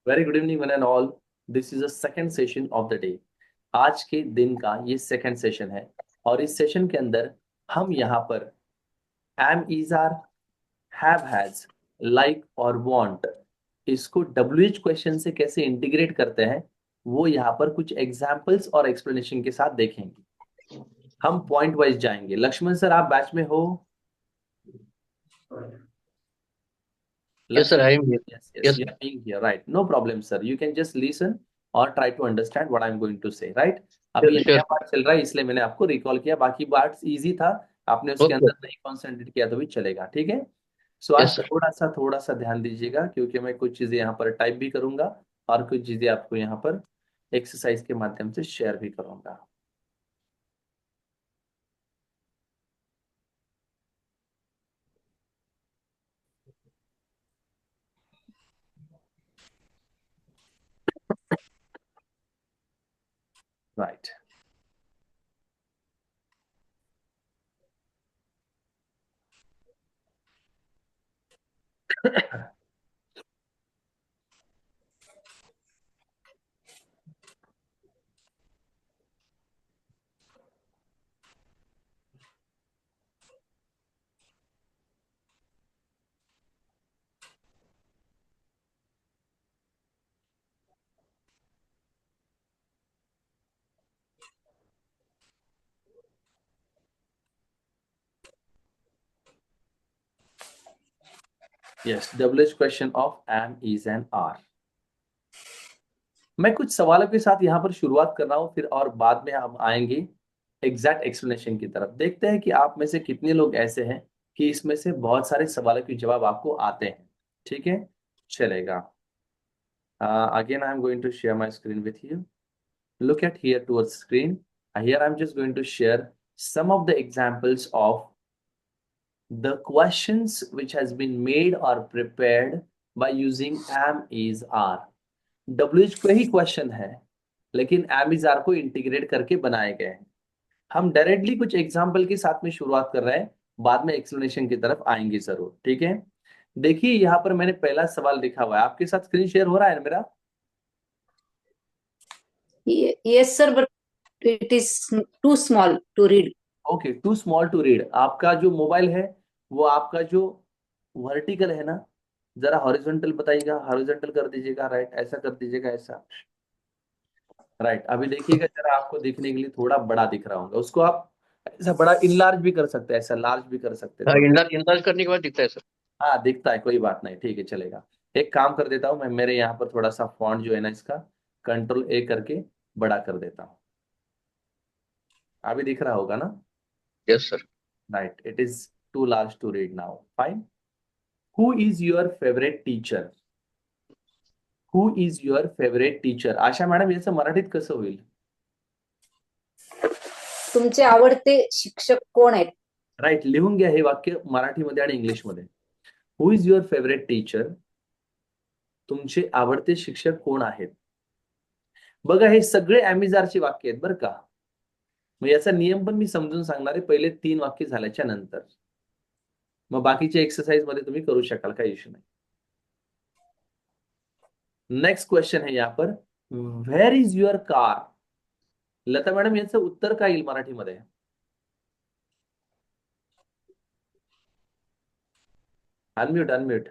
Very good evening one end all. This is a second session of the day. आज के दिन का ये second session है और इस सेशन के अंदर हम यहाँ पर am, is, are, have, has, like और वांट इसको WH क्वेश्चन से कैसे इंटीग्रेट करते हैं वो यहाँ पर कुछ एग्जाम्पल्स और एक्सप्लेनेशन के साथ देखेंगे. हम पॉइंट वाइज जाएंगे. लक्ष्मण सर, आप बैच में हो? Yes, sir, Lakshman, I am here. yes, yes, Yes, you are being here, right? No problem, sir. You can just listen or try to understand what I'm going to say, right? अभी sure, ये sure. नया part चल रहा है इसलिए मैंने आपको recall KIA. बाकी part easy था, आपने उसके Okay. अंदर नहीं कॉन्सेंट्रेट किया तो भी चलेगा. ठीक है. सो Yes, आज sir. थोड़ा सा ध्यान दीजिएगा क्योंकि मैं कुछ चीजें यहाँ पर टाइप भी करूंगा और कुछ चीजें आपको यहाँ पर एक्सरसाइज के माध्यम से शेयर भी करूंगा. Right. Yes, WH question of am, is and are. मैं कुछ सवालों के साथ यहाँ पर शुरुआत कर रहा हूँ फिर और बाद में हम आएंगे एग्जैक्ट एक्सप्लेनेशन की तरफ. देखते हैं कि आप में से कितने लोग ऐसे हैं कि इसमें से बहुत सारे सवालों के जवाब आपको आते हैं. ठीक है, चलेगा. Again I am going to share my screen with you. Look at here towards screen. Here I'm just going to share some of the examples of the questions which has been made or prepared by using am, is, are. WH को ही question है लेकिन am, is, are को integrate करके बनाए गए हैं. हम directly कुछ example के साथ में शुरुआत कर रहे हैं, बाद में एक्सप्लेनेशन की तरफ आएंगे जरूर. ठीक है. देखिए यहाँ पर मैंने पहला सवाल लिखा हुआ है. आपके साथ स्क्रीन शेयर हो रहा है मेरा? Yes, sir, but it is too small to read. Okay, too small to read. आपका जो मोबाइल है वो आपका जो वर्टिकल है ना, जरा हॉरिजॉन्टल बताइएगा. हॉरिजॉन्टल कर दीजिएगा. राइट, ऐसा कर दीजिएगा. ऐसा. राइट. अभी देखिएगा जरा, आपको दिखने के लिए थोड़ा बड़ा दिख रहा होगा. उसको आप ऐसा बड़ा इनलार्ज भी कर सकते हैं, ऐसा लार्ज भी कर सकते हैं हाँ, थोड़ा. इंदाज करने के बाद दिखता है सर. हाँ दिखता है, कोई बात नहीं. ठीक है, चलेगा. एक काम कर देता हूँ मैं, मेरे यहाँ पर थोड़ा सा फॉन्ट जो है ना इसका Ctrl+A करके बड़ा कर देता हूँ. अभी दिख रहा होगा ना? Yes, sir. Right. It is too large to read now. Fine. Who is your favourite teacher? Who is your favourite teacher? Asha madam, याचं मराठीत कसं होईल? तुमचे आवडते शिक्षक कोण आहेत? राईट. लिहून घ्या हे वाक्य मराठीमध्ये आणि इंग्लिशमध्ये. हु इज युअर फेवरेट टीचर? तुमचे आवडते शिक्षक कोण आहेत? बघा, हे सगळे ॲमिजारचे वाक्य आहेत बरं का. मग याचा नियम पण मी समजून सांगणार आहे पहिले 3 वाक्य झाल्याच्या नंतर. मग बाकीच्या एक्सरसाइज मध्ये तुम्ही करू शकाल, काही इश्यू नाही. नेक्स्ट क्वेश्चन है यहाँ पर, where is your car? Lata madam, याचं उत्तर काय येईल मराठीमध्ये? Unmute, unmute.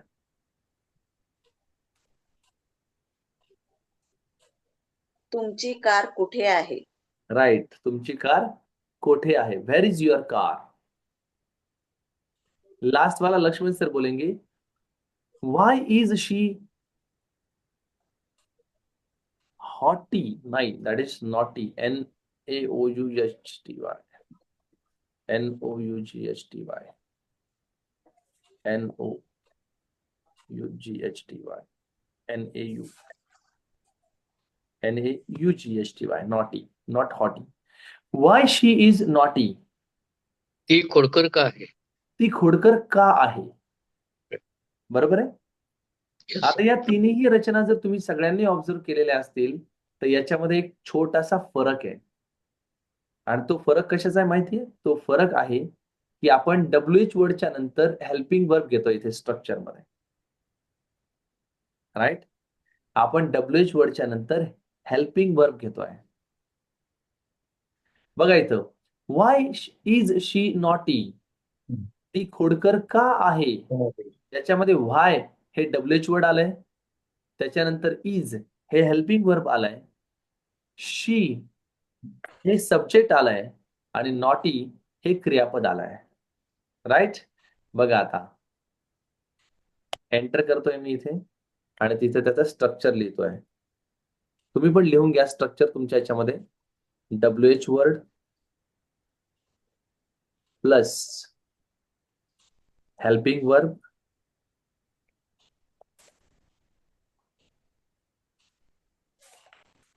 तुमची कार कुठे आहे? राइट. तुमची कार कोठे आहे? वेर इज युअर कार? लास्ट वाला लक्ष्मण सर बोलेंगे, व्हाई इज शी हॉटी? नहीं, that is naughty. NAOUGHTY. NOUGHTY. NOUGHTY. NAUGHTY. Naughty, not haughty. Why she is naughty? ती खोडकर का आहे? ती खोडकर का आहे? बरोबर आहे. Yes, आता sir. या तिन्ही रचना जर तुम्ही सगळ्यांनी ऑब्झर्व केलेल्या असतील तर याच्यामध्ये एक छोटासा फरक आहे. आणि तो फरक कशाचा आहे माहितीये? तो फरक आहे की आपण WH वर्डच्या नंतर हेल्पिंग वर्ब घेतो इथे स्ट्रक्चर मध्ये. राईट. आपण WH वर्डच्या नंतर हेल्पिंग वर्ब घेतोय. बघा इथं, वाय इज शी नॉटी, ती खोडकर का आहे. त्याच्यामध्ये व्हाय हे WH वर्ड आलंय, त्याच्यानंतर इज हे हेल्पिंग वर्ब आलाय, शी हे सब्जेक्ट आलाय आणि नॉटी हे क्रियापद आलाय. राईट. बघा आता एंटर करतोय मी इथे आणि तिथे त्याचं स्ट्रक्चर लिहितोय. तुम्ही पण लिहून घ्या स्ट्रक्चर तुमच्या याच्यामध्ये. WH word plus helping verb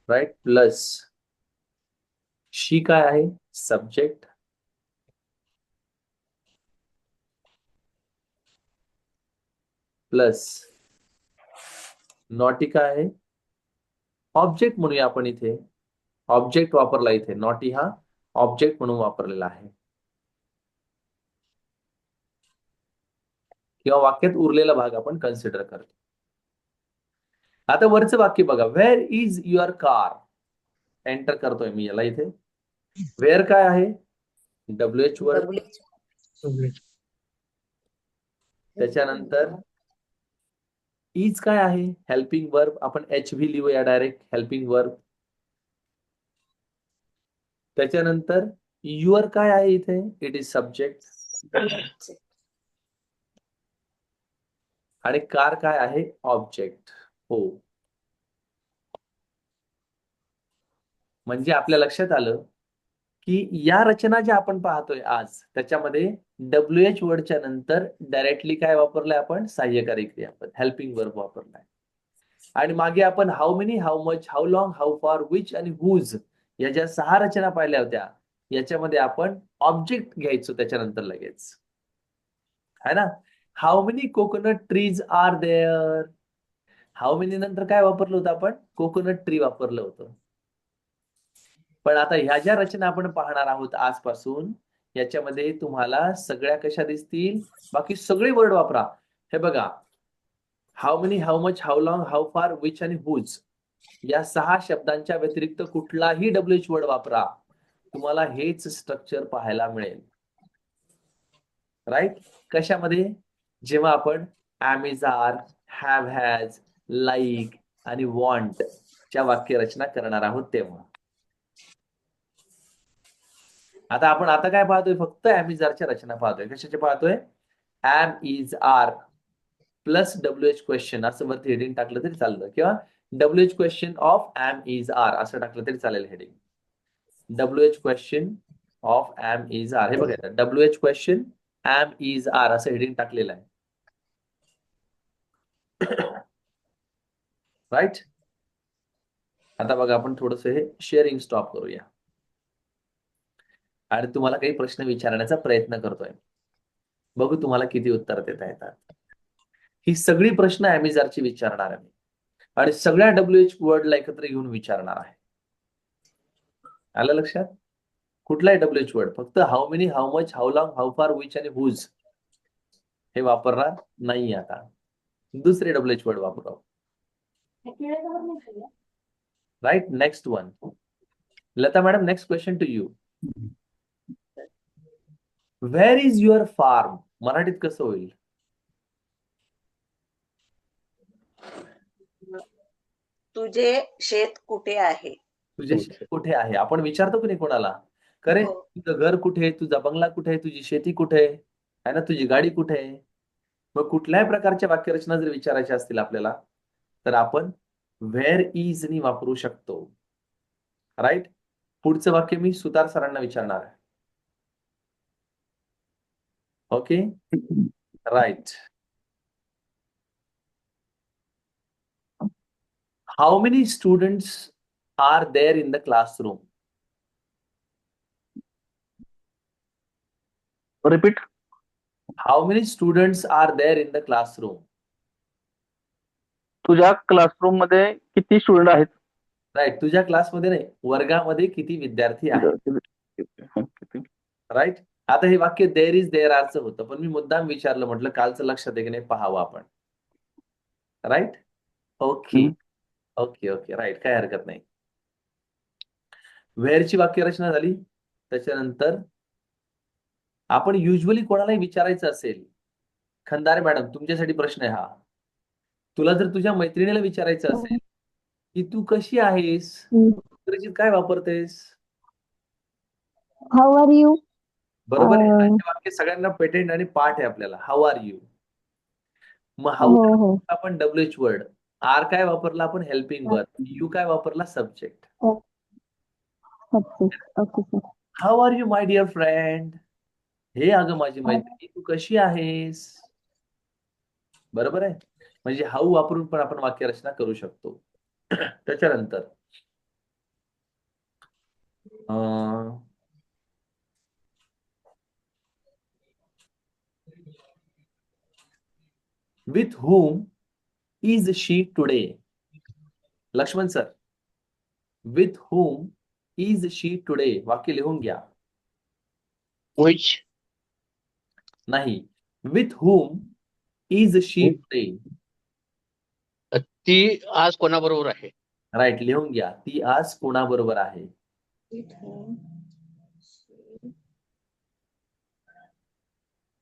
right plus she काय आहे सब्जेक्ट प्लस नॉटी काय आहे ऑब्जेक्ट म्हणूया आपण इथे. ऑब्जेक्ट वापरला इथे, नॉटी हा ऑब्जेक्ट म्हणून वापरलेला आहे. किंवा वाक्यात उरलेला भाग आपण कन्सिडर करतो. आता वरचं वाक्य बघा, where is your car. Enter करतोय मी याला इथे. वेअर काय आहे WH वर्ड, त्याच्यानंतर इज काय आहे हेल्पिंग वर्ब, आपण HV लिहूया डायरेक्ट हेल्पिंग वर्ब. त्याच्यानंतर युअर काय आहे इथे, इट इज सब्जेक्ट आणि कार काय आहे ऑब्जेक्ट. हो, म्हणजे आपल्या लक्षात आलं की या रचना ज्या आपण पाहतोय आज त्याच्यामध्ये WH वर्डच्या नंतर डायरेक्टली काय वापरलंय आपण सहाय्यकारी क्रियापद हेल्पिंग वर्ब वापरलाय. आणि मागे आपण how many, how much, how long, how far, which आणि हुज या ज्या 6 रचना पाहिल्या होत्या याच्यामध्ये आपण ऑब्जेक्ट घ्यायचो त्याच्यानंतर लगेच, है ना. How many coconut trees are there, how many नंतर काय वापरलं होतं आपण कोकोनट ट्री वापरलं होतं. पण आता ह्या ज्या रचना आपण पाहणार आहोत आजपासून याच्यामध्ये तुम्हाला सगळ्या कशा दिसतील, बाकी सगळे वर्ड वापरा. हे बघा, how many, how much, how long, how far, which आणि हुज या 6 शब्दांच्या व्यतिरिक्त कुठलाही WH वर्ड वापरा, तुम्हाला हेच स्ट्रक्चर पाहायला मिळेल. राईट. कशामध्ये, जेव्हा आपण am is are, have has, like आणि वॉन्ट च्या वाक्य रचना करणार आहोत तेव्हा. आता आपण आता काय पाहतोय, फक्त ऍम इज आरच्या रचना पाहतोय. कशाचे पाहतोय, am is are plus WH question असं वरती हेडिंग टाकलं तरी चालतं, किंवा WH question of am is are असं टाकलं तरी चालेल heading. WH question of am is are, हे बघा WH question am is are असं हेडिंग टाकलेलं आहे. राईट. आता बघा आपण थोडस हे शेअरिंग स्टॉप करूया आणि तुम्हाला काही प्रश्न विचारण्याचा प्रयत्न करतोय. बघू तुम्हाला किती उत्तर देता येतात. ही सगळी प्रश्न ॲमेझॉनची विचारणार आहे आणि सगळ्या WH वर्डला एकत्र घेऊन विचारणार आहे. आलं लक्षात. कुठलाही WH वर्ड, फक्त how many, how much, how long, how far, which आणि हुज हे वापरणार नाही. आता दुसरे WH वर्ड वापरू. Right. Next one, Lata madam, next question to you. Where is your farm मराठीत कसं होईल? तुझे शेत कुठे आहे? तुझे शेत कुठे आहे आपण विचारतो की नाही कोणाला, करे हो. तुझं घर कुठे आहे, तुझा बंगला कुठे आहे, तुझी शेती कुठे आहे ना, तुझी गाडी कुठे आहे. मग कुठल्याही प्रकारच्या वाक्यरचना जर विचारायच्या असतील आपल्याला तर आपण व्हेअर इज नी वापरू शकतो. राईट. पुढचं वाक्य मी सुतार सरांना विचारणार आहे. Okay. Right. How many students are there in the classroom? Repeat. How many students are there in the classroom? तुझ्या क्लासरूम मध्ये किती स्टुडंट आहेत? राईट. तुझ्या क्लासमध्ये नाही, वर्गामध्ये किती विद्यार्थी आहेत. राईट. आता हे वाक्य देअर इज देअर आरचं होतं, पण मी मुद्दाम विचारलं, म्हटलं कालचं लक्षात आहे की नाही पाहावं आपण. Right. Okay. Okay okay right, काय हरकत नाही. व्हेअरची वाक्यरचना झाली. त्याच्यानंतर आपण युजली कोणालाही विचारायचं असेल, खंदारे मॅडम तुमच्यासाठी प्रश्न आहे हा. तुला जर तुझ्या मैत्रिणीला विचारायचं असेल की तू कशी आहेस, इंग्रजीत काय वापरतेस? How are you? बरोबर आहे. असे वाक्य सगळ्यांना पेटेंट आणि पाठ आहे आपल्याला. How are you. मग हाऊ हो हो आपण WH वर्ड, आर काय वापरला आपण हेल्पिंग वर्ब, यू काय वापरला subject. Okay sir. How are you my dear friend? हे अगं माझी मैत्रिणी तू कशी आहेस? बरोबर आहे. म्हणजे हाऊ वापरून पण आपण वाक्यरचना करू शकतो. त्याच्यानंतर with whom is she today? Lakshman sir, with whom is she today वाक्य लिहून घ्या. which नाही, with whom is she today. ती आज कोणाबरोबर आहे? राईट, लिहून घ्या. ती आज कोणाबरोबर आहे?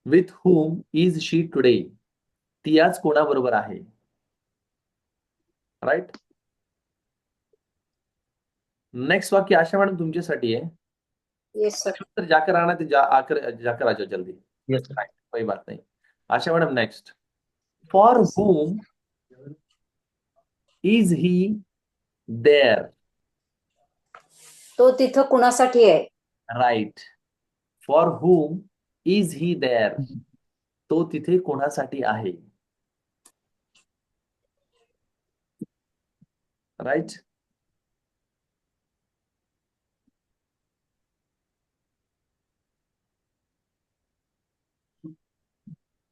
With whom is she today. ती आज कोणाबरोबर आहे? राईट. नेक्स्ट वाक्य आशा मॅडम तुमच्यासाठी आहे. Yes sir. तर जाकर आना ते जाकर आ जाओ जल्दी. Yes, sir. राइट, कोई बात नहीं. Asha madam next. For whom is he there? तो तिथं कुणासाठी आहे? Right. For whom is he there? तो तिथे कोणासाठी आहे? Right.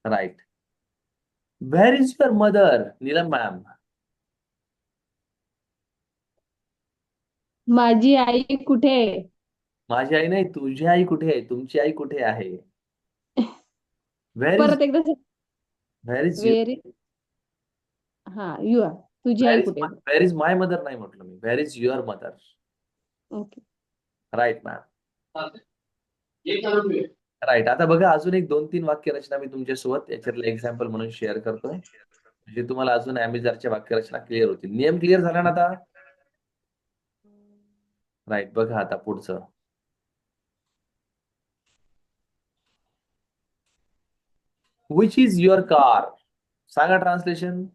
Right. Where is your mother? Neelam ma'am. माझी आई कुठे आहे? माझी आई नाही, तुझी आई कुठे आहे? तुमची आई कुठे आहे? वेर इज परत एकदा वेर इज वेर हा यू आर. तुझी आई कुठे आहे? वेर इज माय मदर नाही म्हटलं मी. Where is your mother? Okay. Right ma'am. Right. आता बघा अजून एक 2-3 वाक्यरचना मी तुमच्यासोबत याच्यातलं एक्झाम्पल म्हणून शेअर करतोय, म्हणजे तुम्हाला अजून ॲमेझॉनच्या वाक्यरचना क्लिअर होतील. नियम क्लिअर झाला ना आता? राईट. बघा आता पुढचं. Which is your car? सांगा ट्रान्सलेशन.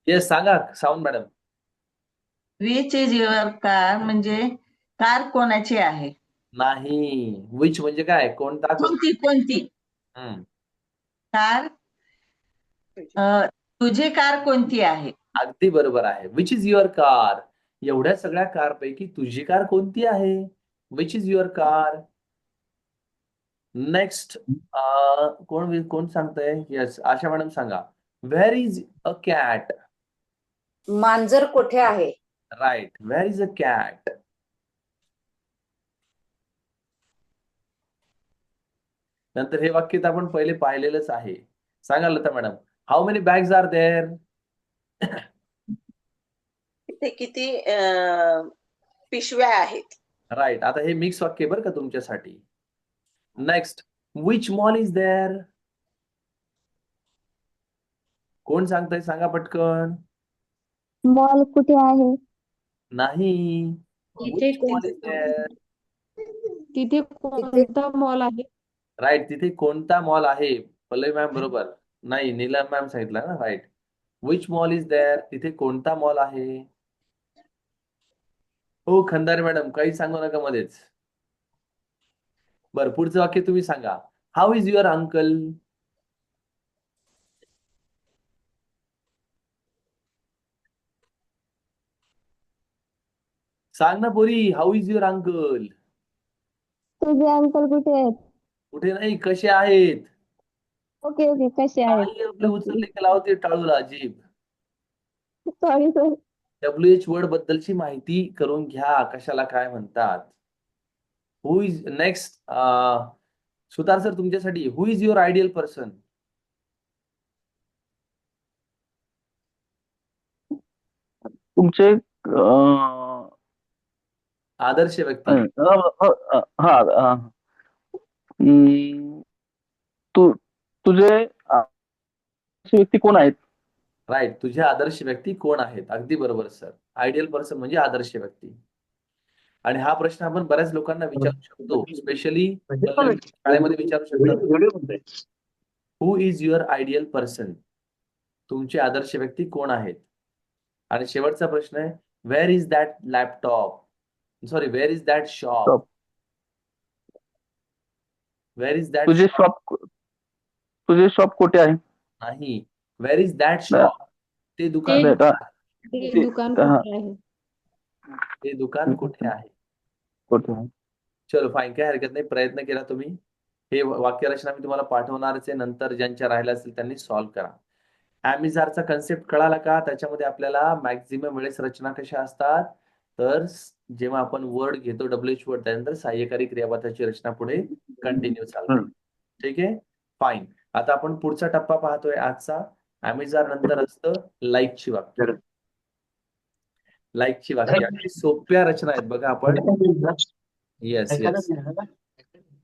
येस सांगा sound madam. Which is your car म्हणजे कार कोणाची आहे? नाही, विच म्हणजे काय? कोणता? कोणती हम्म. कार तुझी कार कोणती आहे? अगदी बरोबर आहे. Which is your car. एवढ्या सगळ्या कार पैकी तुझी कार कोणती आहे? Which is your car. Next कोण सांगतंय? येस आशा मॅडम सांगा. Where is a cat? मांजर कुठे आहे? Right. Where is a cat. नंतर हे वाक्य तर आपण पहिले पाहिलेलंच आहे. सांगा Lata madam. How many bags are there? तिथे किती पिशव्या आहेत? राईट. आता हे मिक्स वाक्य बरं का तुमच्यासाठी. Next. Which mall is there? कोण सांगताय? सांगा पटकन. मॉल कुठे आहे? नाही. तिथे Which mall is there? तिथे कोणता मॉल आहे? राईट. तिथे कोणता मॉल आहे? पल्लवी मॅम बरोबर. नाही, नीलम मॅम सांगितलं ना. Right. Which mall is there? तिथे कोणता मॉल आहे? हो खंदारे मॅडम काही सांगू नका मध्येच. बरं पुढचं वाक्य तुम्ही सांगा. How is your uncle? सांग ना पोरी. How is your uncle? तुझे अंकल कुठे आहेत? कुठे नाही, कसे आहेत? Okay okay. कसे आहेत? काही आपले उचलले की लावते टाळूला जीभ. Sorry sir. WH वर्ड बद्दलची माहिती करून घ्या, कशाला काय म्हणतात. हु इज नेक्स्ट. सुतार सर तुमच्यासाठी हु इज युअर आयडियल पर्सन? तुमचे आदर्श व्यक्ती. हा तू तुझे असे व्यक्ती कोण आहेत? राईट, तुझे आदर्श व्यक्ती कोण आहेत? अगदी बरोबर सर. आयडियल पर्सन म्हणजे आदर्श व्यक्ती. आणि हा प्रश्न आपण बऱ्याच लोकांना विचारू शकतो, स्पेशली शाळेमध्ये विचारू शकतात, हु इज युअर आयडियल पर्सन? तुमचे आदर्श व्यक्ती कोण आहेत? आणि शेवटचा प्रश्न आहे, where is that laptop? Sorry, where is that shop? Shop. Where is that तुझे शॉप कुठे आहे? नाही, वेअर इज दॅट शॉप? ते दुकान ते- कुठे आहे? ते दुकान कुठे आहे? ते दुकान कुठे आहे? कुठे आहे? चलो फाईन, काय हरकत नाही, प्रयत्न केला तुम्ही. हे वाक्यरचना मी तुम्हाला पाठवणारच आहे, नंतर ज्यांच्या राहिल्या असतील त्यांनी सॉल्व्ह करा. ॲमिझारचा कन्सेप्ट कळाला का? त्याच्यामध्ये आपल्याला मॅक्झिमम वेळेस रचना कशा असतात, तर जेव्हा आपण वर्ड घेतो WH वर्ड, त्यानंतर सहाय्यकारी क्रियापदाची रचना पुढे कंटिन्यू चालते. ठीक आहे, फाईन. आता आपण पुढचा टप्पा पाहतोय आजचा. ॲमिझार नंतर असतं लाईकची वाक्य. लाईकची वाक्य अगदी सोप्या रचना आहेत बघा. आपण yes yes,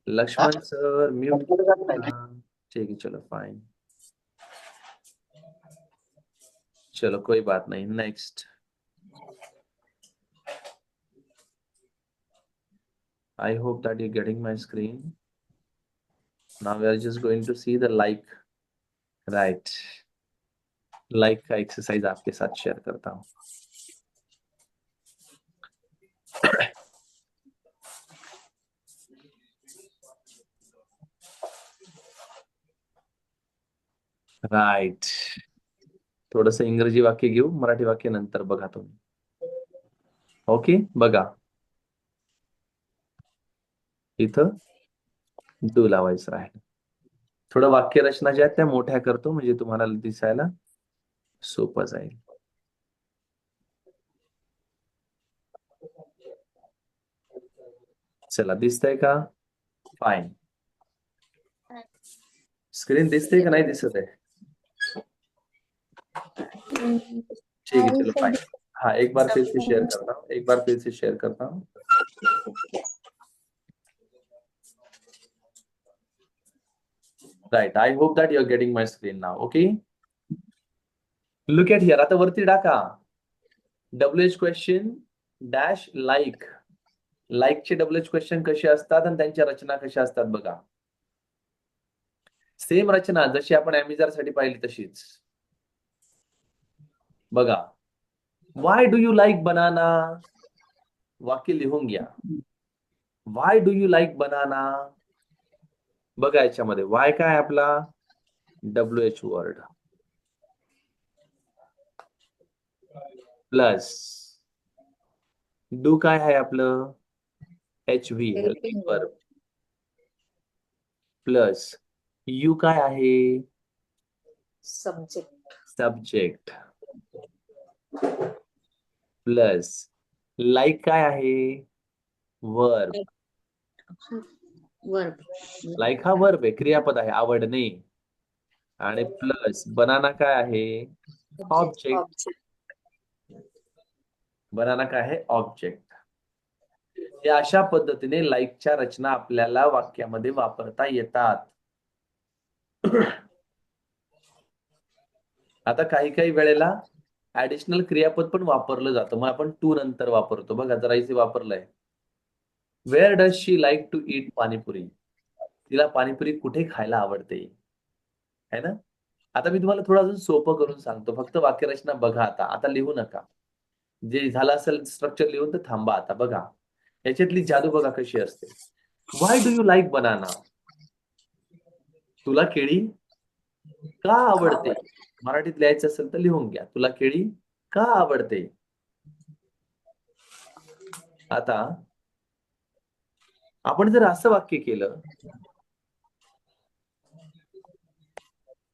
Lakshman sir mute. ठीक है, चलो फाइन, चलो कोई बात नहीं. Next, I hope that you're getting my screen. Now we are just going to see the like. Right, like का एक्सरसाइज आपके साथ शेयर करता हूँ. राइट, थोडंसं इंग्रजी वाक्य घेऊ, मराठी वाक्य नंतर बघा तुम्ही. ओके, बघा इथं डू लावायचं राहील. थोडं वाक्यरचना ज्या आहेत त्या मोठ्या करतो, म्हणजे तुम्हाला दिसायला सोपं जाईल. चला, दिसतंय का? फाईन. स्क्रीन दिसते का नाही दिसत आहे? ठीक है, चलो फाइन. हाँ, एक बार फिर से शेयर करता हूँ, एक बार फिर से शेयर करता हूँ. Right, I hope that you are getting my screen now. Okay, look at here. आता वरती टाका WH क्वेश्चन डॅश लाईक. लाईकचे WH क्वेश्चन कसे असतात आणि त्यांच्या रचना कशा असतात बघा. सेम रचना जशी आपण ॲमिझार साठी पाहिली तशीच बघा. Why do you like banana? वाक्य लिहून घ्या. Why do you like banana? बघा याच्यामध्ये वाय काय आपला WH वर्ड प्लस डू काय आहे आपलं HV helping verb plus you काय आहे सब्जेक्ट प्लस लाईक काय आहे वर्ब. लाईक हा वर्ब आहे, क्रियापद आहे, आवडणे. आणि प्लस बनाना काय आहे ऑब्जेक्ट. बनाना काय आहे ऑब्जेक्ट. या अशा पद्धतीने लाईकच्या रचना आपल्याला वाक्यामध्ये वापरता येतात. आता काही वेळेला ऍडिशनल क्रियापद पण वापरलं जातं, मग आपण टू नंतर वापरतो. बघा जरा इथे वापरलंय, where does she like to eat panipuri? तिला पाणीपुरी कुठे खायला आवडते, है ना. आता मी तुम्हाला थोडं अजून सोपं करून सांगतो, फक्त वाक्यरचना बघा. आता लिहू नका, जे झालं असेल स्ट्रक्चर लिहून तर थांबा. आता बघा याच्यातली जादू बघा कशी असते. व्हाय डू यू लाईक बनाना? तुला केळी का आवडते? मराठीत लिहायचं असेल तर लिहून घ्या, तुला केळी का आवडते? आता आपण जर असं वाक्य केलं,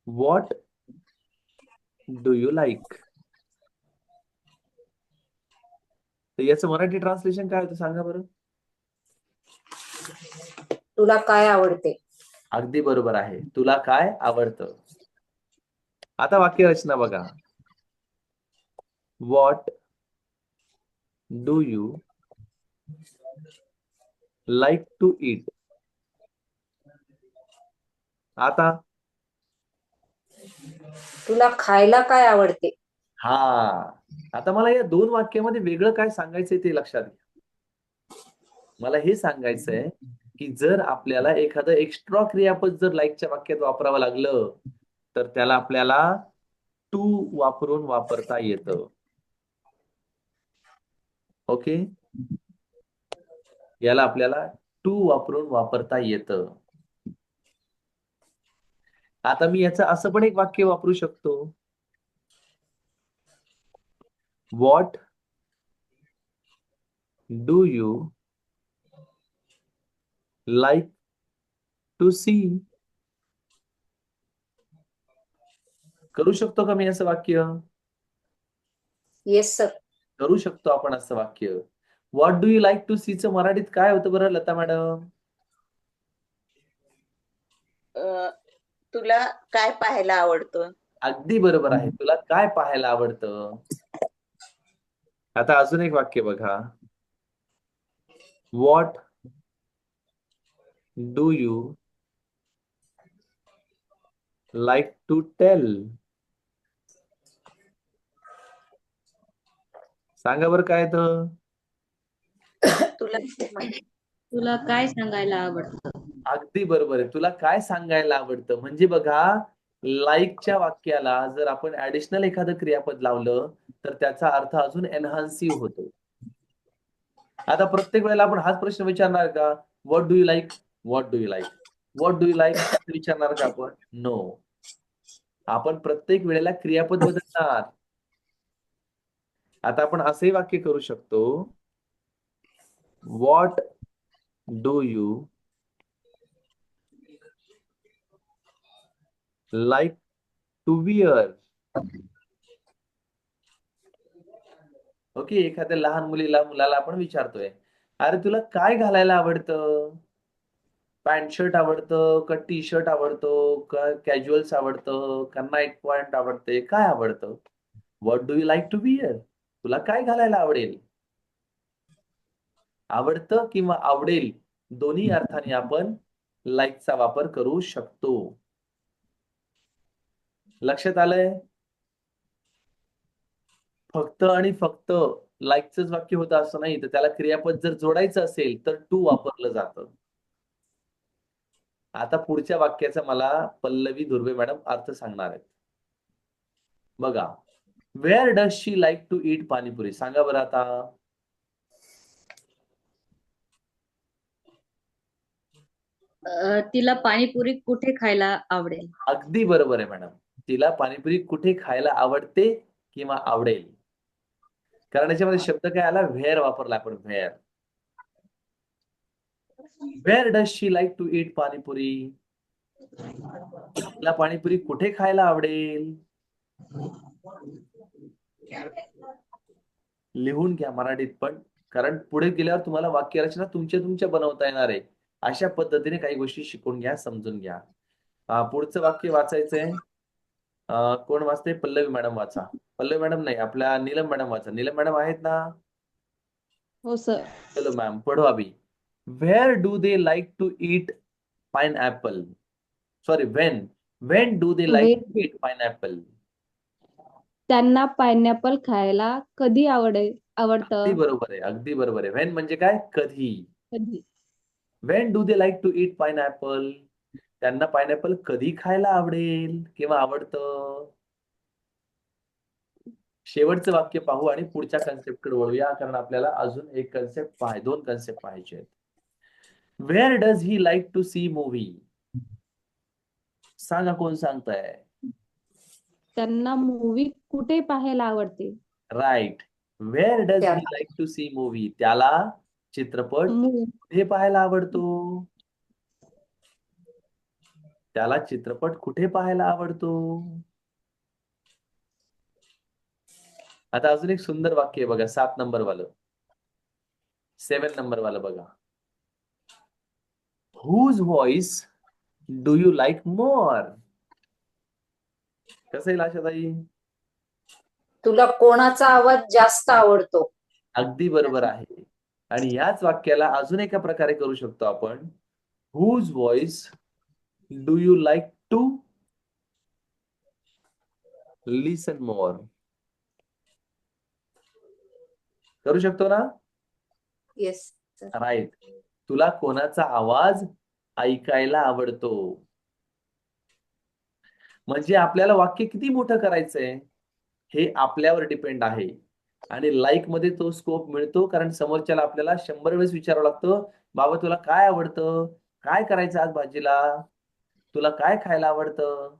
व्हॉट डू यू लाईक, तर याचं मराठी ट्रान्सलेशन काय होतं सांगा बरं. तुला काय आवडते? अगदी बरोबर आहे. तुला काय आवडतं? आता वाक्य रचना बघा. What do you like to eat? आता तुला खायला काय आवडते? हा, आता मला या दोन वाक्यामध्ये वेगळं काय सांगायचंय ते लक्षात घ्या. मला हे सांगायचंय की जर आपल्याला एखादं एक्स्ट्रा क्रियापद जर लाईकच्या वाक्यात वापरावं लागलं तर त्याला आपल्याला टू वापरून वापरता येतं. ओके, याला आपल्याला टू वापरून वापरता येतं. आता मी याचं असं पण एक वाक्य वापरू शकतो. What do you like to see? करू शकतो का मी असं वाक्य? Yes sir. करू शकतो आपण असं वाक्य. What do you like to see चं मराठीत काय होतं बरं लता मॅडम? तुला काय पाहायला आवडतं? अगदी बरोबर आहे. तुला काय पाहायला आवडतं? आता अजून एक वाक्य बघा. What do you like to tell? सांगा बरं काय तर. तुला तुला काय सांगायला आवडतं? अगदी बरोबर आहे. तुला काय सांगायला आवडतं? म्हणजे बघा, लाईकच्या वाक्याला जर आपण ऍडिशनल एखादं क्रियापद लावलं तर त्याचा अर्थ अजून एनहान्सिव्ह होतो. आता प्रत्येक वेळेला आपण हाच प्रश्न विचारणार का? What do you like? What do you like? What do you like विचारणार का आपण? नो. आपण प्रत्येक वेळेला क्रियापद बदलणार. आता आपण असंही वाक्य करू शकतो. What do you like to wear? Okay, एखाद्या लहान मुलाला आपण विचारतोय, अरे तुला काय घालायला आवडतं? पॅन्ट शर्ट आवडतं का टी शर्ट आवडतो का कॅज्युअल्स आवडतं का नाईट पॉइंट आवडते? काय आवडतं? What do you like to wear? तुला काय घालायला आवडेल? आवडतं किंवा आवडेल दोन्ही अर्थाने आपण लाईकचा वापर करू शकतो. लक्षात आलंय? फक्त आणि फक्त लाईकचंच वाक्य होतं असं नाही, तर त्याला क्रियापद जर जोडायचं असेल तर टू वापरलं जातं. आता पुढच्या वाक्याचा मला पल्लवी धुर्वे मॅडम अर्थ सांगणार आहेत. बघा, where does she like to eat panipuri? सांगा बरं आता. तिला पाणीपुरी कुठे खायला आवडेल? अगदी बरोबर आहे मॅडम. तिला पाणीपुरी कुठे खायला आवडते किंवा आवडेल? कारण याच्यामध्ये शब्द काय आला? व्हेअर वापरला आपण. Where. Where does she like to eat panipuri? तिला पाणीपुरी कुठे खायला आवडेल? लिहून घ्या मराठीत पण, कारण पुढे गेल्यावर तुम्हाला वाक्यरचना तुमच्या बनवता येणार आहे. अशा पद्धतीने काही गोष्टी शिकून घ्या, समजून घ्या. पुढचं वाक्य वाचायचंय. कोण वाचते? पल्लवी मॅडम वाचा. पल्लवी मॅडम नाही, आपल्या नीलम मॅडम वाचा. नीलम मॅडम आहेत ना? हो सर. चलो मैम पढ़ो अभी. Where do they like to eat pineapple? Sorry, when do they like to eat pineapple? त्यांना पायनॅपल खायला कधी अगदी आवडतं? बरोबर आहे. अगदी बरोबर आहे. When म्हणजे काय? कधी. कधी. When do they like to eat pineapple? त्यांना पायनॅपल कधी खायला आवडेल किंवा आवडतं? शेवटचं वाक्य पाहू आणि पुढच्या कन्सेप्टकडे वळूया, कारण आपल्याला अजून एक कन्सेप्ट दोन कन्सेप्ट पाहायचे आहेत. Where does he like to see movie? सांगा, कोण सांगताय? त्यांना मूवी कुठे पाहायला आवडते? राईट. वेअर डज ही त्याला. Like to see movie? त्याला चित्रपट मूवी. कुठे पाहायला आवडतो? त्याला चित्रपट कुठे पाहायला आवडतो? आता अजून एक सुंदर वाक्य आहे बघा, 7 नंबर वालं. 7 नंबर वालं बघा. Whose voice do you like more? कसं येईल आशाताई? तुला कोणाचा आवाज जास्त आवडतो? अगदी बरोबर आहे. आणि याच वाक्याला अजून एका प्रकारे करू शकतो आपण. Whose voice do you like to listen more? करू शकतो ना? Yes right. तुला कोणाचा आवाज ऐकायला आवडतो? म्हणजे आपल्याला वाक्य किती मोठं करायचंय हे आपल्यावर डिपेंड आहे. आणि लाईक मध्ये तो स्कोप मिळतो कारण समोरच्याला आपल्याला 100 वेळेस विचारावं लागतं, बाबा तुला काय आवडतं, काय करायचं आज भाजीला, तुला काय खायला आवडतं,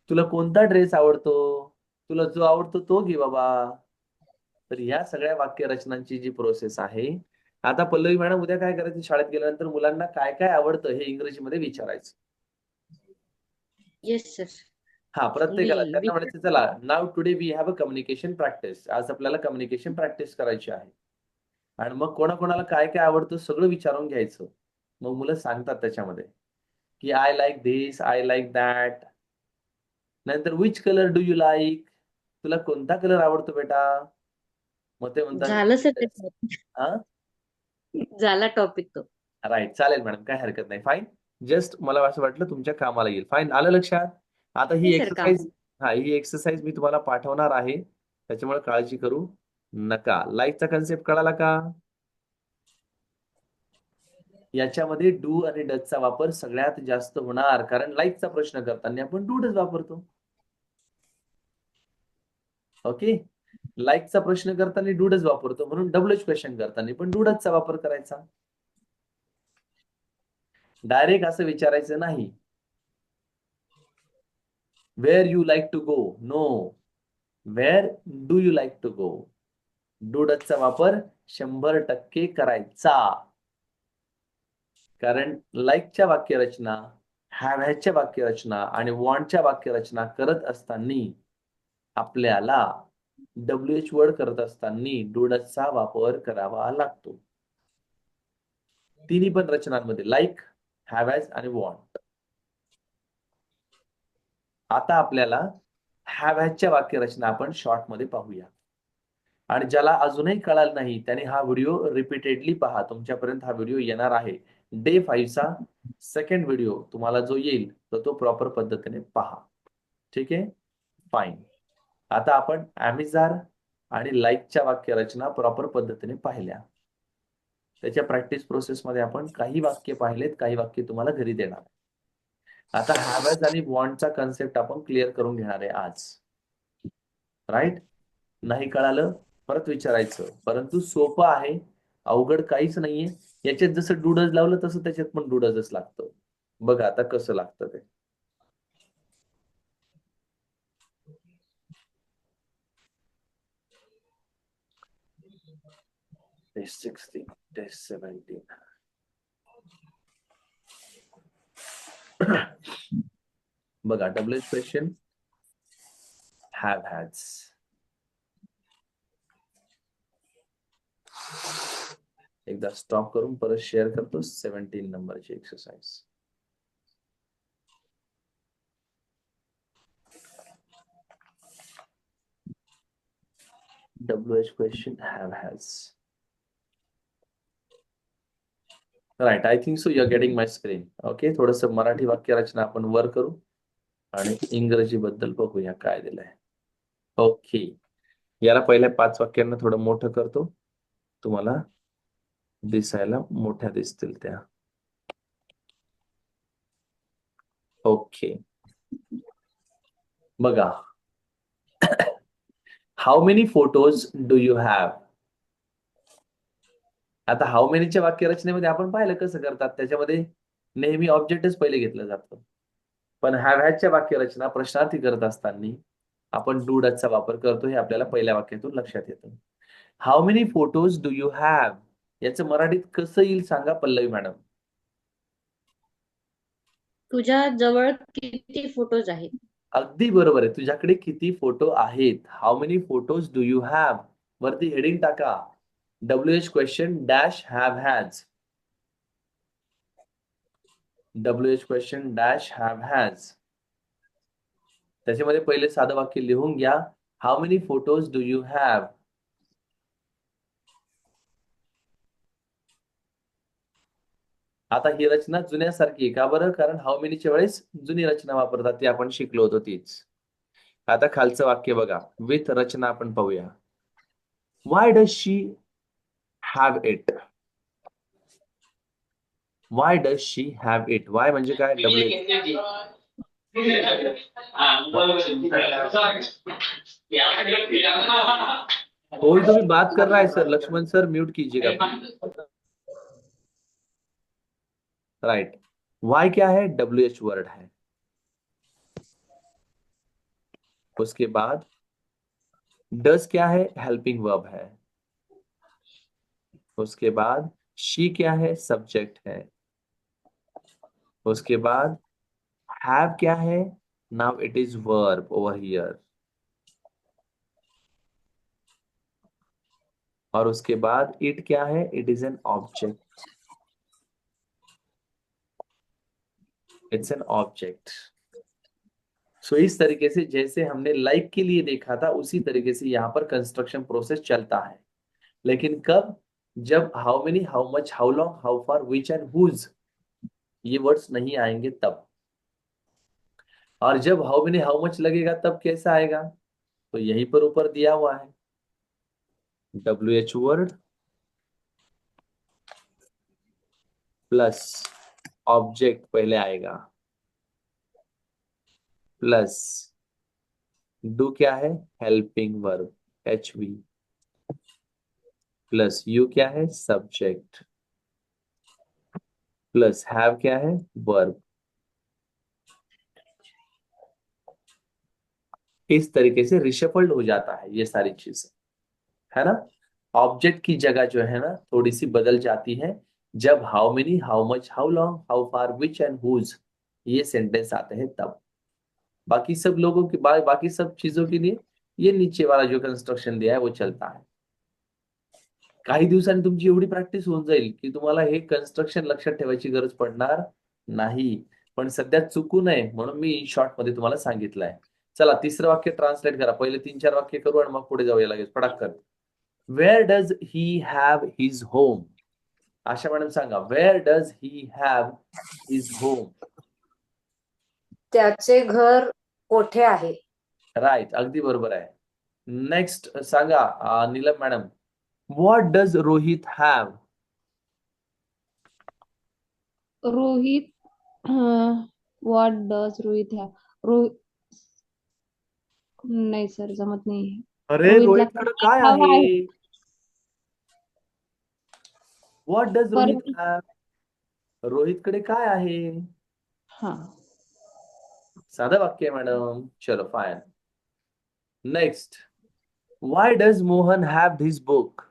तुला कोणता ड्रेस आवडतो, तुला जो आवडतो तो घे बाबा. तर या सगळ्या वाक्यरचनांची जी प्रोसेस आहे. आता पल्लवी मॅडम उद्या काय करायचं, शाळेत गेल्यानंतर मुलांना काय काय आवडतं हे इंग्रजीमध्ये विचारायचं. Yes sir. हा, प्रत्येकाला त्यांना We म्हणायचं चला नाव today we have a communication practice. आज आपल्याला कम्युनिकेशन प्रॅक्टिस करायची आहे. आणि मग कोणाकोणाला काय काय आवडतं सगळं विचारून घ्यायचं. मग मुलं सांगतात त्याच्यामध्ये की I like this, I like that. नंतर which colour do you like? तुला कोणता कलर आवडतो बेटा? मग ते म्हणतात झालं सर ते. हा, झाला टॉपिक तो. राईट. चालेल मॅडम, काय हरकत नाही. फाईन. जस्ट मला असं वाटलं तुमच्या कामाला येईल. फाईन, आलं लक्षात. आता ही नाही सर काम. एक्सरसाइज, ही एक्सरसाइज मी तुम्हाला पाठवणार आहे, त्याच्यामुळे काळजी करू नका. लाईकचा कन्सेप्ट कळाला का? याच्यामध्ये डू आणि डजचा वापर सगळ्यात जास्त होणार कारण लाईकचा प्रश्न करताना आपण डू डज वापरतो. ओके. लाईकचा प्रश्न करताना डू डज वापरतो म्हणून डब्ल्यूएच क्वेश्चन करताना पण डू डजचा वापर करायचा. डायरेक्ट असं विचारायचं नाही, where you like to go. No, where do you like to go. Do डजचा वापर 100% करायचा. कारण लाईकच्या वाक्यरचना, हॅव हॅजच्या वाक्यरचना आणि वॉन्टच्या वाक्यरचना करत असताना आपल्याला डब्ल्यूएच वर्ड करत असताना डू डजचा वापर करावा लागतो. तिन्ही पण रचनांमध्ये लाईक, हॅव हॅज आणि वॉन्ट. आता आपल्याला हॅव हॅजच्या वाक्यरचना आपण शॉर्ट मध्ये पाहूया. आणि ज्याला अजूनही कळालं नाही त्याने हा व्हिडिओ रिपीटेडली पहा. तुमच्यापर्यंत हा व्हिडिओ येणार आहे. डे 5चा सेकंड व्हिडिओ तुम्हाला जो येईल तो प्रॉपर पद्धतीने पहा. ठीक आहे, फाईन. आता आपण ॲमिजार आणि लाईकच्या वाक्यरचना प्रॉपर पद्धतीने पाहिल्या. त्याच्या प्रॅक्टिस प्रोसेसमध्ये आपण काही वाक्य पाहिलेत, काही वाक्य तुम्हाला घरी देणार. आता हॅव हॅज आणि वॉन्टचा कन्सेप्ट आपण क्लिअर करून घेणार आहे आज. राईट. नाही कळालं परत विचारायचं, परंतु सोपं आहे, अवघड काहीच नाहीये. याच्यात जसं डूडज लावलं तसं त्याच्यात पण डूडजच लागतं. बघा आता कसं लागतं ते. Test 16, test 17. बघा डब्ल्यूएच क्वेश्चन, हॅव हॅज. एकदा स्टॉप करून परत शेअर करतो 17 नंबरची exercise. WH question, have has. Right, I think so you are getting my screen. Okay, थोडस मराठी वाक्यरचना आपण वर करू आणि इंग्रजी बद्दल बघूया काय दिलंय. ओके, याला पहिल्या 5 वाक्यांना थोडं मोठं करतो, तुम्हाला दिसायला मोठ्या दिसतील त्या. ओके, बघा. How many photos do you have? आता हाऊ मेनीच्या वाक्यरचनेमध्ये आपण पाहिलं कसं करतात, त्याच्यामध्ये नेहमी ऑब्जेक्टच पहिले घेतलं जातं. पण हॅव हॅजच्या वाक्यरचना प्रश्नार्थी करत असताना आपण डू डजचा वापर करतो, हे आपल्याला पहिल्या वाक्यातून लक्षात येतं. How many photos do you have याचं मराठीत कसं येईल सांगा पल्लवी मॅडम? तुझ्या जवळ किती फोटोज आहेत? अगदी बरोबर आहे. तुझ्याकडे किती फोटो आहेत? How many photos do you have वरती हेडिंग टाका, WH question dash have has. WH question dash have has. त्याच्यामध्ये पहिले साधं वाक्य लिहून घ्या. How many photos do you have. आता ही रचना जुन्यासारखी आहे. का बरं? कारण हाऊ मेनीच्या वेळेस जुनी रचना वापरतात, ती आपण शिकलो होतो तीच. आता खालचं वाक्य बघा, विथ रचना आपण पाहूया. Y does she have it. Y does she have it. Y म्हणजे काय? WH. कोई तो भी बात कर रहा है सर. लक्ष्मण सर म्यूट कीजिएगा. राइट. वाई क्या है? WH वर्ड है. उसके बाद डस क्या है? हेल्पिंग वर्ब है. उसके बाद शी क्या है? सब्जेक्ट है. उसके बाद हैव क्या है? Now it is verb over here. और उसके बाद इट क्या है? It is an object. It's an object. So इस तरीके से जैसे हमने लाइक के लिए देखा था, उसी तरीके से यहाँ पर कंस्ट्रक्शन प्रोसेस चलता है. लेकिन कब? जब how many, how much, how long, how far, which and whose ये वर्ड्स नहीं आएंगे तब. और जब हाउ मेनी, हाउ मच लगेगा तब कैसा आएगा? तो यहीं पर ऊपर दिया हुआ है. WH वर्ड प्लस ऑब्जेक्ट पहले आएगा, प्लस डू क्या है? Helping verb HV, plus you क्या है? सब्जेक्ट, प्लस हैव क्या है? वर्ब. इस तरीके से रिशफल्ड हो जाता है ये सारी चीजें, है ना. ऑब्जेक्ट की जगह जो है ना थोड़ी सी बदल जाती है जब how many, how much, how long, how far, which and whose ये सेंटेंस आते हैं तब. बाकी सब लोगों की बाकी सब चीजों के लिए ये नीचे वाला जो कंस्ट्रक्शन दिया है वो चलता है. काही दिवसांनी तुमची एवढी प्रॅक्टिस होऊन जाईल की तुम्हाला हे कंस्ट्रक्शन लक्षात ठेवायची गरज पडणार नाही. पण सध्या चुकू नये म्हणून मी इन शॉर्ट मध्ये तुम्हाला सांगितलंय. चला तिसरं वाक्य ट्रान्सलेट करा. पहिले 3-4 वाक्य करू आणि मग पुढे जाऊया लगेच फटाक. Where does he have his home. Asha madam सांगा, where does he have his home. त्याचे घर कोठे आहे? राईट, अगदी बरोबर आहे. नेक्स्ट सांगा Neelam madam, what does Rohit have. Rohit what does Rohit have. Rohit नाही सर, जमत नाही. अरे रोहितला रोहितकडे काय हवा आहे? आहे. व्हॉट डज रोहित परत हॅव. रोहितकडे काय आहे? हा साधं वाक्य आहे मॅडम. चलो fine. Next, why does Mohan have this book.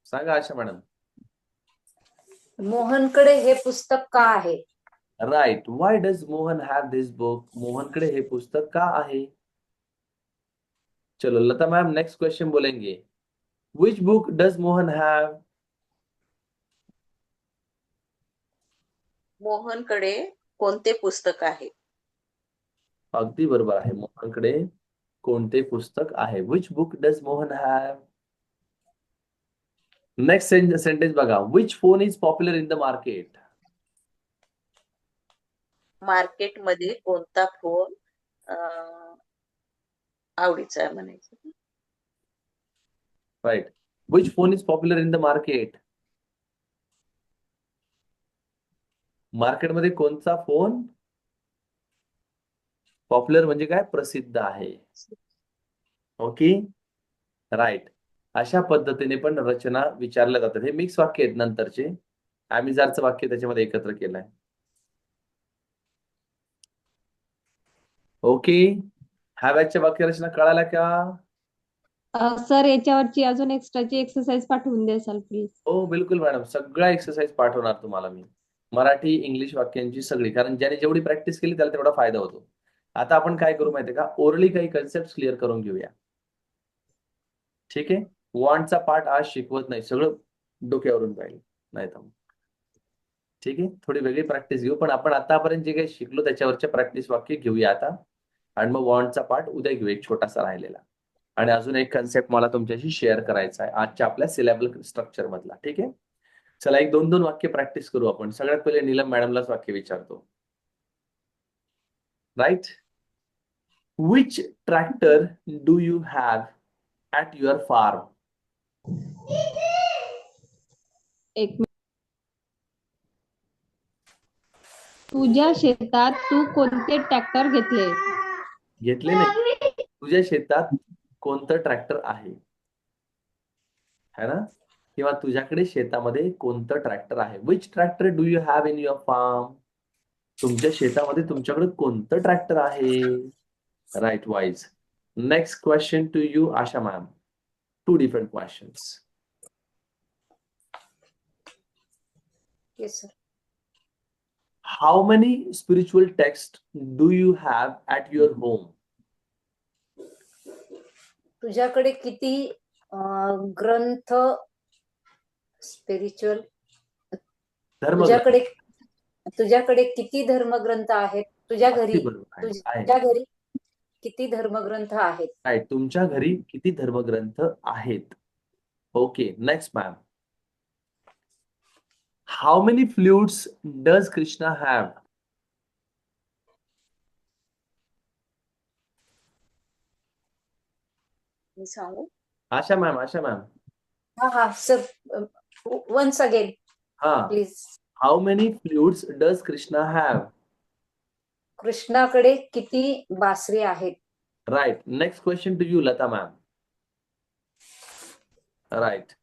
सांगा आशा मॅडम. मोहनकडे हे पुस्तक का आहे? Right, why does Mohan have this book. मोहनकडे हे पुस्तक का आहे? चलो लता मैम नेक्स्ट क्वेश्चन बोलेंगे. Which book does Mohan have. मोहनकडे कोणते पुस्तक आहे? अगदी बरोबर आहे. मोहनकडे कोणते पुस्तक आहे. Which book does Mohan have. Next sentence बघा. Which phone is popular in the market. मार्केटमध्ये कोणता फोन आवडीचा आहे म्हणायचं. Right. Which phone is popular in the market. मार्केटमध्ये कोणता फोन पॉप्युलर म्हणजे काय? प्रसिद्ध आहे. Okay right. अशा पद्धतीने पण रचना विचारल्या जातात. हे मिक्स वाक्य आहेत नंतरचे. ॲमिजारचं वाक्य त्याच्यामध्ये एकत्र केलंय. ओके, हॅवॅच्या वाक्यरचना कळाल्या का? सर याच्यावरची अजून एक्स्ट्राची एक्सरसाइज पाठवून द्याल प्लीज. हो बिलकुल मॅडम, सगळ्या एक्सरसाइज पाठवणार तुम्हाला मी. मराठी इंग्लिश वाक्यांची सगळी, कारण ज्याने जेवढी प्रॅक्टिस केली त्याला तेवढा फायदा होतो. आता आपण काय करू माहितीये का, ओरली काही कन्सेप्ट क्लिअर करून घेऊया. ठीक आहे. वॉन्टचा पार्ट आज शिकवत नाही, सगळं डोक्यावरून जाईल नाही तर ठीक आहे, थोडी वेगळी प्रॅक्टिस घेऊ, पण आपण आतापर्यंत जे काही शिकलो त्याच्यावरचे प्रॅक्टिस वाक्य घेऊया आता. आणि मग वॉन्टचा पार्ट उद्या घेऊ, एक छोटासा राहिलेला. आणि अजून एक कन्सेप्ट मला तुमच्याशी शेअर करायचा आहे आजच्या आपल्या सिलेबल स्ट्रक्चर मधला. ठीक आहे, चला एक 2-2 वाक्य प्रॅक्टिस करू आपण. सगळ्यात पहिले नीलम मॅडमलाच वाक्य विचारतो. Right, which tractor do you have at your farm? एक मिनिट. तुझ्या शेतात तू कोणते ट्रॅक्टर घेतले? घेतले नाही, तुझ्या शेतात कोणतं ट्रॅक्टर आहे, है ना? किंवा तुझ्याकडे शेतामध्ये कोणतं ट्रॅक्टर आहे. Which tractor do you have in your farm? तुमच्या शेतामध्ये तुमच्याकडे कोणतं ट्रॅक्टर आहे? Right wise. Next question to you Asha ma'am. 2 different questions. Yes, sir. How many spiritual texts do you have at your home? तुझ्याकडे किती ग्रंथ spiritual धर्मग्रंथ. तुझ्याकडे किती धर्मग्रंथ आहेत? तुझ्या अगदी घरी बरोबर आहे. तुझ्या घरी किती धर्मग्रंथ आहेत? राईट, तुमच्या घरी किती धर्मग्रंथ आहेत? Okay, next ma'am. How many flutes does Krishna have? मी सांगू? आशा मॅम, हा सर, वन्स अगेन हा. Please. How many flutes does Krishna have? कृष्णाकडे किती बासरी आहेत? Right. Next question to you, Lata ma'am. Right.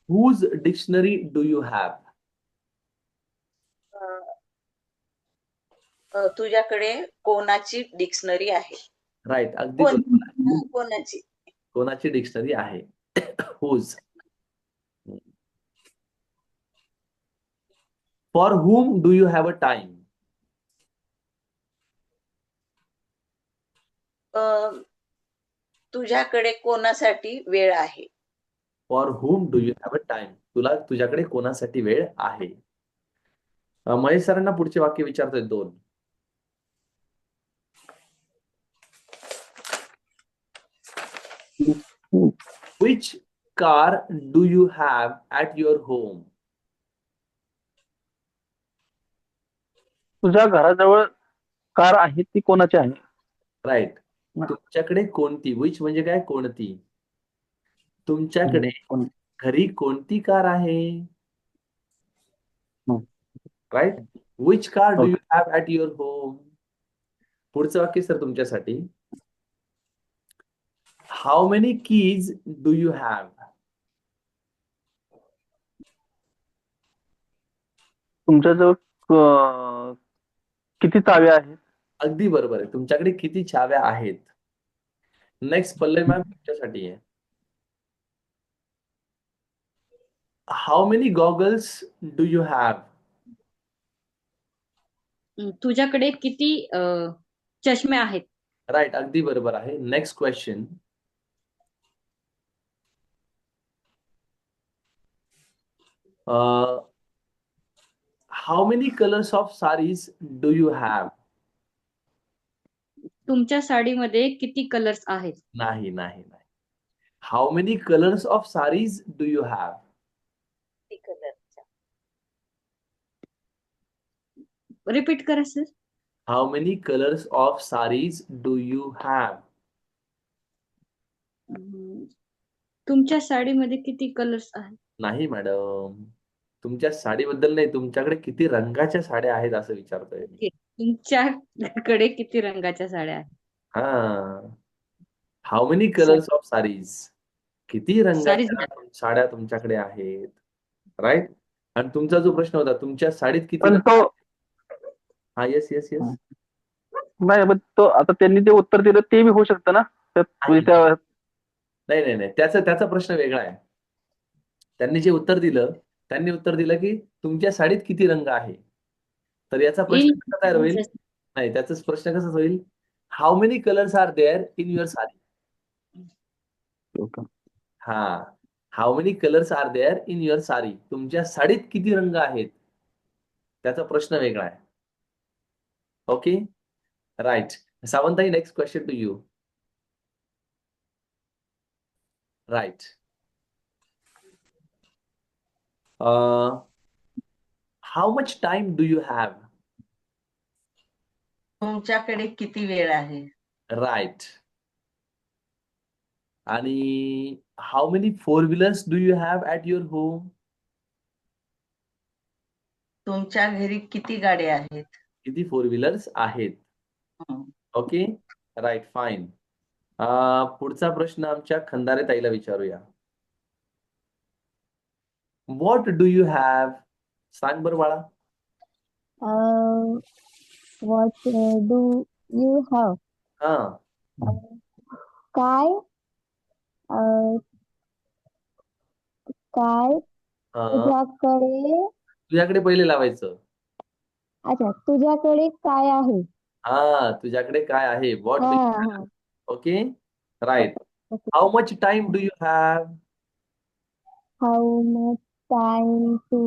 Whose dictionary do you have? तुझ्याकडे कोणाची dictionary आहे? Right. अगदी बरोबर आहे. कोणाची? कोणाची डिक्शनरी आहे? Whose. For whom do you have a time? तुझ्याकडे कोणासाठी वेळ आहे? For whom do you have a time? तुझ्याकडे कोणासाठी वेळ आहे? महेश सरांना पुढचे वाक्य विचारतोय 2. Which car do you have at your home? तुझ्या घराजवळ कार आहे ती कोणाची आहे? राईट. तुमच्याकडे कोणती, विच म्हणजे काय, कोणती. तुमच्याकडे घरी कोणती कार आहे? Right. Which car do you have at your home? पुढचं वाक्य सर तुमच्यासाठी. How many keys do you have? तुमच्याजवळ किती चाव्या आहेत? अगदी बरोबर आहे, तुमच्याकडे किती चाव्या आहेत. नेक्स्ट पल्लवी मॅम तुमच्यासाठी आहे. How many goggles do you have? तुझ्याकडे किती चष्मे आहेत? राईट, अगदी बरोबर आहे. Next question. How many colours of saris do you have? तुमच्या साडीमध्ये किती कलर्स आहेत? नाही. How many colours of saris do you have? Repeat करा sir. How many colours of saris do you have? तुमच्या साडीमध्ये किती कलर्स आहेत? नाही मॅडम, तुमच्या साडीबद्दल नाही, तुमच्याकडे किती रंगाच्या साड्या आहेत असं विचारतोय मी. तुमच्याकडे किती रंगाच्या साड्या आहेत? हा. How many colours of sarees, किती रंगाच्या साड्या तुमच्याकडे आहेत. राईट. आणि तुमचा जो प्रश्न होता, तुमच्या साडीत किती हा, येस. नाही, पण तो आता त्यांनी जे उत्तर दिलं ते बी होऊ शकतं ना. नाही, त्याचा प्रश्न वेगळा आहे. त्यांनी जे उत्तर दिलं, त्यांनी उत्तर दिलं की तुमच्या साडीत किती रंग आहे. तर याचा प्रश्न कसा तयार होईल? नाही, त्याचा प्रश्न कसा होईल? How many colours are there in your sari? Okay. हा, how many colours are there in your sari, तुमच्या साडीत किती रंग आहेत, त्याचा प्रश्न वेगळा आहे. Okay, right. सावंताई, next question to you. Right. How much time do you have. तुमच्याकडे किती वेळ आहे? राईट. आणि how many four wheelers do you have at your home. तुमच्या घरी किती गाड्या आहेत? किती फोर व्हीलर्स आहेत. हं. Okay, right, fine. पुढचा प्रश्न आमच्या खंदारे ताईला विचारूया. What do you have. सांग बरं बाळा. What do you have? हा, काय अं, काय हा. तुझ्याकडे तुझ्याकडे पहिले लावायचं. अच्छा तुझ्याकडे काय आहे? हा, तुझ्याकडे काय आहे. व्हॉट डू हा यू हा have. Okay, right. Okay. How much time do you have. How much time to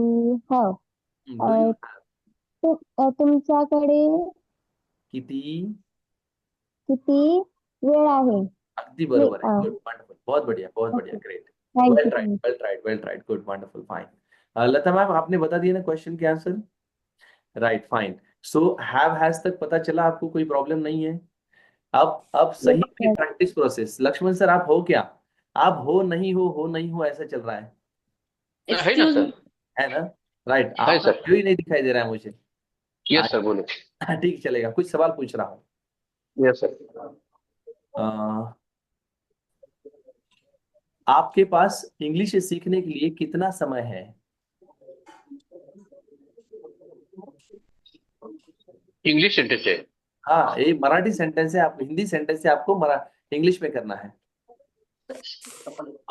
have? Do you have. तुमच्याकडे किती. किती वेळ आहे? अगदी बरोबर आहे. गुड, वंडरफुल, बहुत बढ़िया, बहुत बढ़िया, great. Thank well you tried, well tried, well tried, good, wonderful, fine. Lata ma'am, आपने बता दिया ना question K answer. Right, fine. So have has तक पता चला, आपको कोई प्रॉब्लम नहीं है. अब सही वाली प्रैक्टिस प्रोसेस. लक्ष्मण सर, आप हो क्या. आप हो नहीं हो ऐसा चल रहा है है ना Excuse सर. me. है ना. राइट, है आपका सर. व्यू ही नहीं दिखाई दे रहा है मुझे. यस सर, बोलो. ठीक, चलेगा. कुछ सवाल पूछ रहा हूँ. Yes sir. आपके पास इंग्लिश सीखने के लिए कितना समय है. इंग्लिश सेंटेंस है. हाँ, ये मराठी सेंटेंस है. आप हिंदी सेंटेंस है, आपको इंग्लिश में करना है.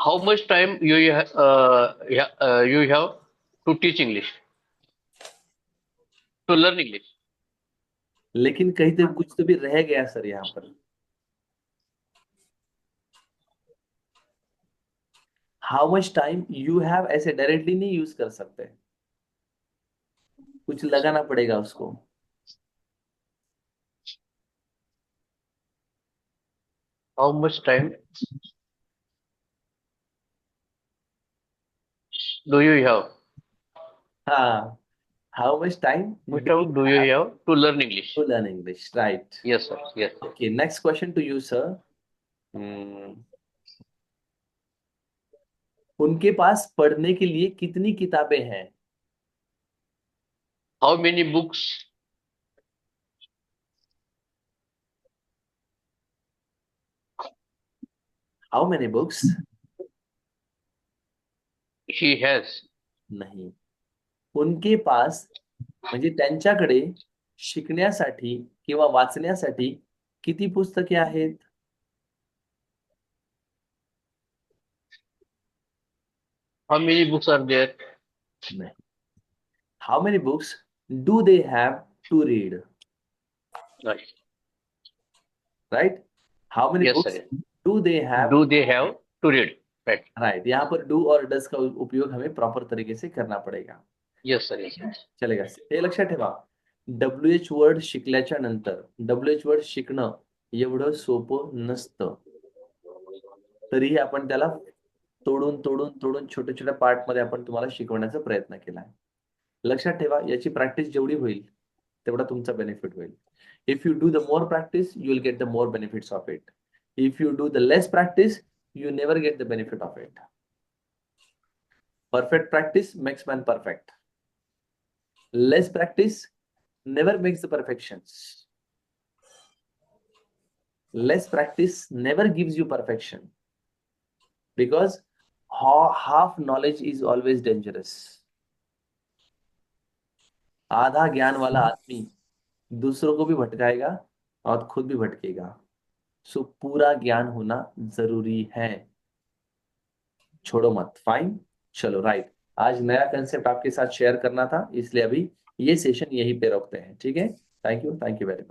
How much time you have to teach English, to learn English. लेकिन कहीं तो कुछ तो भी रह गया सर यहाँ पर. How much time you have ऐसे डायरेक्टली नहीं यूज कर सकते, कुछ लगाना पड़ेगा उसको. How much time do you have हाँ, how much time do you have to learn English. To learn English. Right. Yes sir. Yes. Okay, next question to you sir. उनके पास पढ़ने के लिए कितनी किताबें हैं. How many books how many books. He has. नाही, उनके पास म्हणजे त्यांच्याकडे शिकण्यासाठी किंवा वाचण्यासाठी किती पुस्तके आहेत. How many books are there. नाही. How many books do they have to read. Right. How many Yes, books sir. Do they have. Do they have to read. Right. Right, यहाँ पर डू और डज का उपयोग हमें proper तरीके से करना पड़ेगा. Yes sir. यस. चलेगा. हे लक्षात ठेवा, WH वर्ड शिकल्याच्या नंतर WH वर्ड शिकणं एवढं सोपं नसतं. तरीही आपण त्याला तोडून तोडून तोडून छोट्या छोट्या पार्ट मध्ये आपण तुम्हाला शिकवण्याचा प्रयत्न केलाय. लक्षात ठेवा, याची प्रॅक्टिस जेवढी होईल तेवढा तुमचा बेनिफिट होईल. If you do the more practice you will get the more benefits of it. If you do the less practice you never get the benefit of it. Perfect practice makes man perfect. Less practice never makes the perfections. Less practice never gives you perfection, because half knowledge is always dangerous. आधा ज्ञान वाला आदमी दूसरों को भी भटकाएगा और खुद भी भटकेगा. So पूरा ज्ञान होना जरूरी है. छोड़ो मत. फाइन, चलो. राइट, आज नया कंसेप्ट आपके साथ शेयर करना था, इसलिए अभी ये सेशन यहीं पे रोकते हैं. ठीक है. Thank you very much.